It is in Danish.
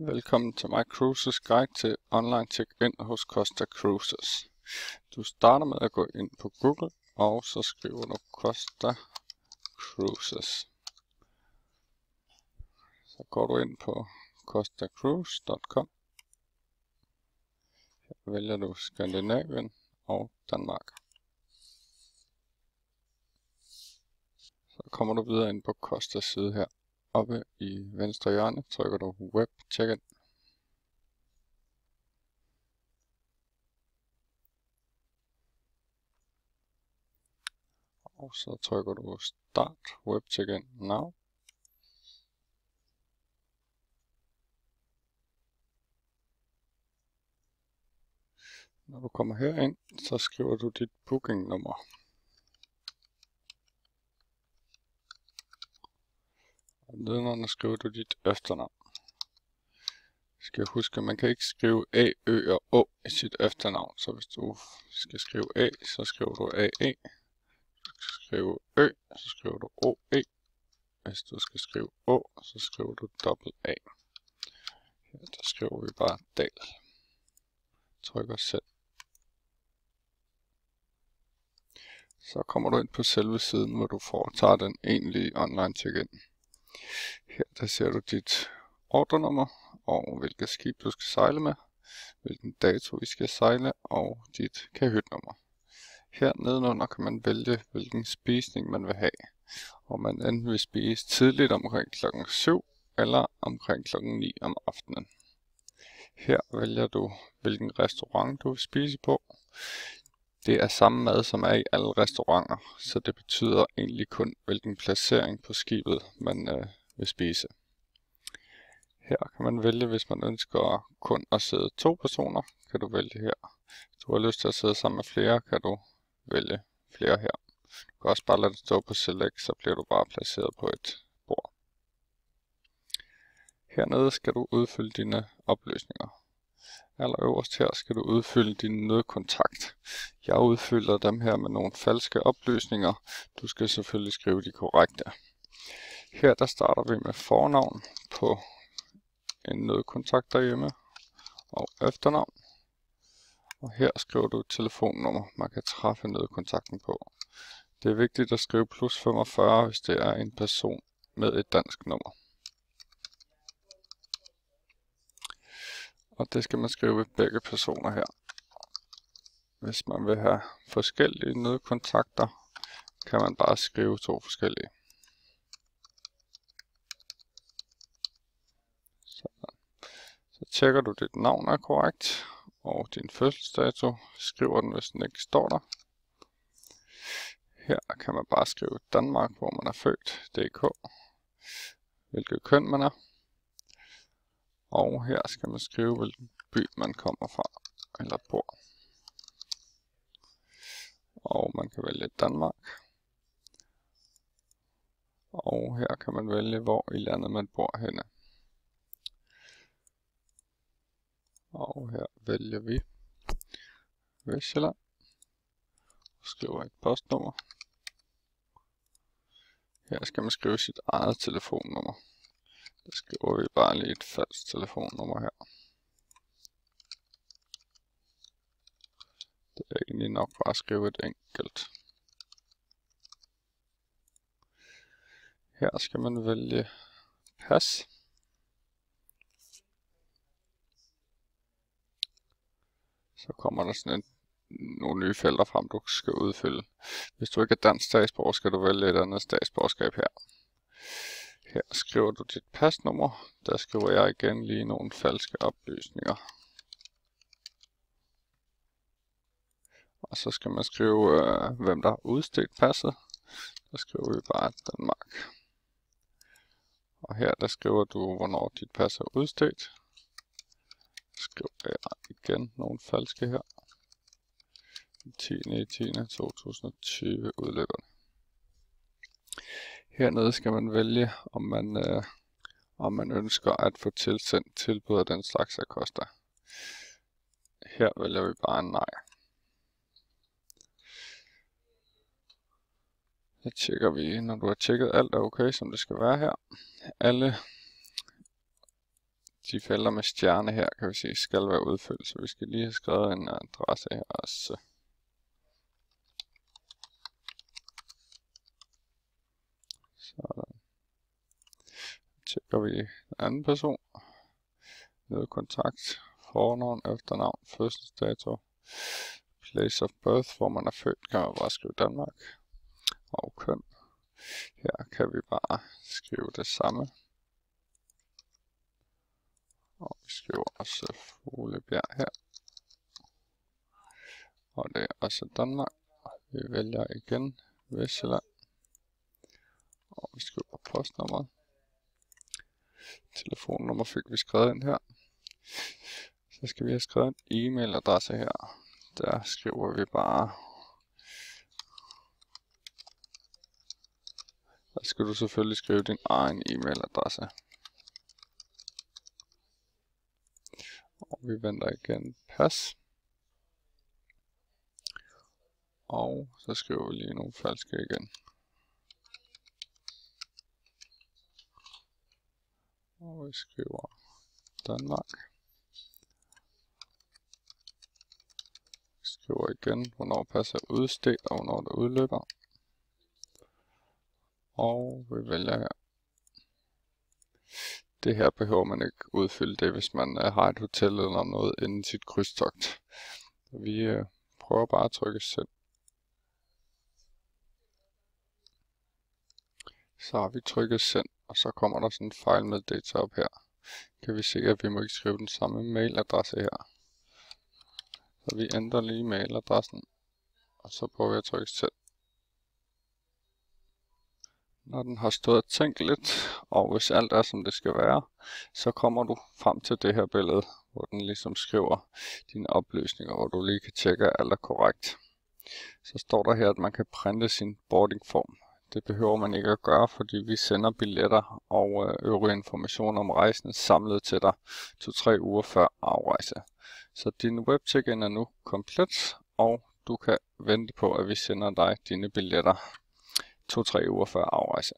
Velkommen til MyCruises guide til online check-in hos Costa Cruises. Du starter med at gå ind på Google, og så skriver du Costa Cruises. Så går du ind på costacruise.com. Her vælger du Skandinavien og Danmark. Så kommer du videre ind på Costas side her. Oppe i venstre hjørne trykker du Web Check-in. Og så trykker du Start Web Check-in Now. Når du kommer herind, så skriver du dit bookingnummer. Og nedenunder skriver du dit efternavn. Du skal huske, at man kan ikke skrive A, Ø og Å i sit efternavn. Så hvis du skal skrive A, så skriver du AE. Hvis du skal skrive Ø, så skriver du OE. Hvis du skal skrive Å, så skriver du dobbelt A. Her der skriver vi bare Dal. Trykker Send. Så kommer du ind på selve siden, hvor du foretager den egentlige online check-in. Her der ser du dit ordrenummer og hvilket skib du skal sejle med, hvilken dato vi skal sejle og dit kahytnummer. Her nedenunder kan man vælge hvilken spisning man vil have, og man enten vil spise tidligt omkring kl. 7 eller omkring kl. 9 om aftenen. Her vælger du hvilken restaurant du vil spise på. Det er samme mad som er i alle restauranter, så det betyder egentlig kun hvilken placering på skibet man vil spise. Her kan man vælge, hvis man ønsker kun at sidde 2 personer, kan du vælge her. Hvis du har lyst til at sidde sammen med flere, kan du vælge flere her. Du kan også bare lade det stå på Select, så bliver du bare placeret på et bord. Hernede skal du udfylde dine oplysninger. Allerøverst her skal du udfylde din nødkontakt. Jeg udfylder dem her med nogle falske oplysninger. Du skal selvfølgelig skrive de korrekte. Her der starter vi med fornavn på en nødkontakt derhjemme og efternavn. Og her skriver du et telefonnummer, man kan træffe nødkontakten på. Det er vigtigt at skrive +45, hvis det er en person med et dansk nummer. Og det skal man skrive ved begge personer her. Hvis man vil have forskellige nødkontakter, kan man bare skrive 2 forskellige. Sådan. Så tjekker du, dit navn er korrekt, og din fødselsdato, skriver den, hvis den ikke står der. Her kan man bare skrive Danmark, hvor man er født, DK, hvilket køn man er. Og her skal man skrive, hvilken by man kommer fra eller bor. Og man kan vælge Danmark. Og her kan man vælge, hvor i landet man bor henne. Og her vælger vi Vestjylland. Skriver et postnummer. Her skal man skrive sit eget telefonnummer. Der skriver vi bare lige et falsk telefonnummer her. Det er egentlig nok bare at skrive et enkelt. Her skal man vælge pas. Så kommer der sådan nogle nye felter frem, du skal udfylde. Hvis du ikke er dansk statsborger, skal du vælge et andet statsborgerskab her. Her skriver du dit pasnummer. Der skriver jeg igen lige nogle falske oplysninger. Og så skal man skrive, hvem der har udstedt passet. Der skriver vi bare Danmark. Og her der skriver du, hvornår dit pas er udstedt. Skriver jeg igen nogle falske her. 10.10.2020 udløber det. Hernede skal man vælge, om man ønsker at få tilsendt tilbud af den slags af Costa. Her vælger vi bare nej. Så tjekker vi, når du har tjekket alt er okay, som det skal være her. Alle De felter med stjerne her, kan vi se, skal være udfyldt, så vi skal lige have skrevet en adresse her også. Sådan. Tjekker vi en anden person. Nede kontakt, fornavn, efternavn, fødselsdato, place of birth, hvor man er født, kan man bare skrive Danmark. Og køn. Her kan vi bare skrive det samme. Og vi skriver også Fuglebjerg her. Og det er også Danmark. Vi vælger igen Vestjylland. Og vi skriver postnummeret. Telefonnummer fik vi skrevet ind her. Så skal vi have skrevet en e-mailadresse her. Der skriver vi bare. Der skal du selvfølgelig skrive din egen e-mailadresse. Og vi venter igen pas. Og så skriver vi lige nogle falske igen. Og vi skriver Danmark. Vi skriver igen, hvornår passer udstedt og hvornår det udløber. Og vi vælger her. Det her behøver man ikke udfylde det, hvis man har et hotel eller noget inden sit krydstogt. Vi prøver bare at trykke send. Så har vi trykket send, og så kommer der sådan en fejlmeddelelse op her. Kan vi se, at vi må ikke skrive den samme mailadresse her. Så vi ændrer lige mailadressen, og så prøver vi at trykke send. Når den har stået og tænkt lidt, og hvis alt er som det skal være, så kommer du frem til det her billede, hvor den ligesom skriver dine oplysninger, hvor du lige kan tjekke, at alt er korrekt. Så står der her, at man kan printe sin boardingform. Det behøver man ikke at gøre, fordi vi sender billetter og øvrige informationer om rejsen samlet til dig 2-3 uger før afrejse. Så din webcheck-in er nu komplet, og du kan vente på, at vi sender dig dine billetter 2-3 uger før afrejse.